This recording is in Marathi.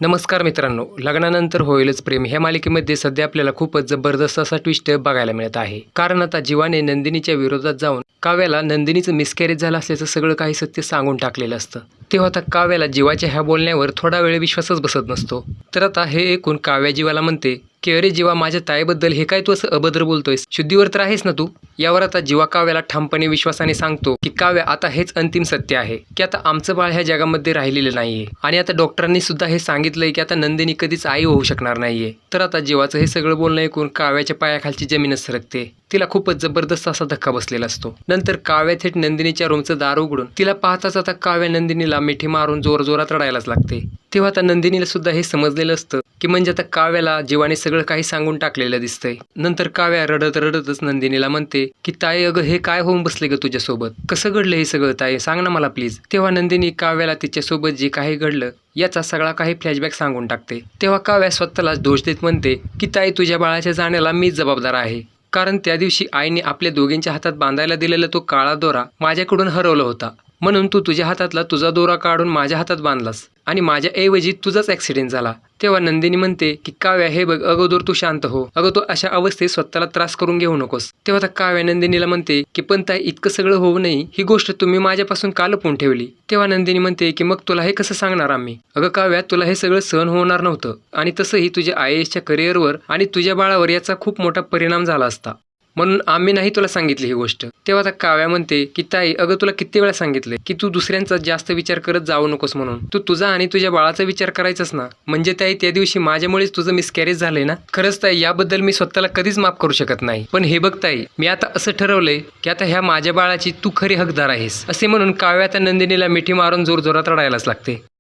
नमस्कार मित्रांनो, लग्नानंतर होईलच प्रेम ह्या मालिकेमध्ये सध्या आपल्याला खूपच जबरदस्त असा ट्विस्ट बघायला मिळत आहे. कारण आता जीवाने नंदिनीच्या विरोधात जाऊन काव्याला नंदिनीचं मिसकॅरेज झालं असल्याचं सगळं काही सत्य सांगून टाकलेलं असतं. तेव्हा आता काव्याला जीवाच्या ह्या बोलण्यावर थोडा वेळ विश्वासच बसत नसतो. तर आता हे ऐकून काव्या जीवाला म्हणते की अरे जीवा, माझ्या ताईबद्दल हे काय तू असं अभद्र बोलतोयस? शुद्धीवर तर आहेस ना तू? यावर आता जीवा काव्याला ठामपणे विश्वासाने सांगतो की काव्या, आता हेच अंतिम सत्य आहे की आता आमचं बाळ ह्या जगामध्ये राहिलेलं नाहीये आणि आता डॉक्टरांनी सुद्धा हे सांगितलंय की आता नंदिनी कधीच आई होऊ शकणार नाहीये. तर आता जीवाचं हे सगळं बोलणं ऐकून काव्याच्या पायाखालची जमीनच सरकते. तिला खूपच जबरदस्त असा धक्का बसलेला असतो. नंतर काव्या थेट नंदिनीच्या रूमचं दार उघडून तिला पाहताच आता काव्या नंदिनीला मिठी मारून जोरात रडायलाच लागते. तेव्हा आता नंदिनीला सुद्धा हे समजलेलं असतं की म्हणजे आता काव्याला जीवाने सगळं काही सांगून टाकलेलं दिसतंय. नंतर काव्या रडतच नंदिनीला म्हणते की ताई, अगं हे काय होऊन बसले ग तुझ्यासोबत? कसं घडलं हे सगळं ताई? सांग ना मला प्लीज. तेव्हा नंदिनी काव्याला तिच्यासोबत जे काही घडलं याचा सगळा काही फ्लॅशबॅक सांगून टाकते. तेव्हा काव्या स्वतःलाच दोष देत म्हणते की ताई, तुझ्या बाळाच्या जाण्याला मीच जबाबदार आहे. कारण त्या दिवशी आईने आपल्या दोघींच्या हातात बांधायला दिलेला तो काळा दोरा माझ्याकडून हरवला होता. म्हणून तू तुझ्या हातातला तुझा दोरा काढून माझ्या हातात बांधलास आणि माझ्याऐवजी तुझाच ॲक्सिडेंट झाला. तेव्हा नंदिनी म्हणते की काव्या, हे बघ, अगोदर तू शांत हो. अगं तू अशा अवस्थेत स्वतःला त्रास करून घेऊ नकोस. तेव्हा आता काव्या नंदिनीला म्हणते की पण ताई, इतकं सगळं होऊ नये ही गोष्ट तुम्ही माझ्यापासून का लपवून ठेवली? तेव्हा नंदिनी म्हणते की मग तुला हे कसं सांगणार आम्ही? अगं काव्या, तुला हे सगळं सहन होणार नव्हतं आणि तसंही तुझ्या IASच्या करिअरवर आणि तुझ्या बाळावर याचा खूप मोठा परिणाम झाला असता, म्हणून आम्ही नाही तुला सांगितली ही गोष्ट. तेव्हा आता काव्या म्हणते की ताई, अगं तुला किती वेळा सांगितले की तू दुसऱ्यांचा जास्त विचार करत जाऊ नकोस म्हणून. तू तुझा आणि तुझ्या बाळाचा विचार करायचास ना. म्हणजे ताई, त्या दिवशी माझ्यामुळेच तुझं मिसकॅरेज झालंय ना. खरंच ताई, याबद्दल मी स्वतःला कधीच माफ करू शकत नाही. पण हे बघ ताई, मी आता असं ठरवलंय की आता ह्या माझ्या बाळाची तू खरी हकदार आहेस. असे म्हणून काव्या आता नंदिनीला मिठी मारून जोरात रडायलाच लागते.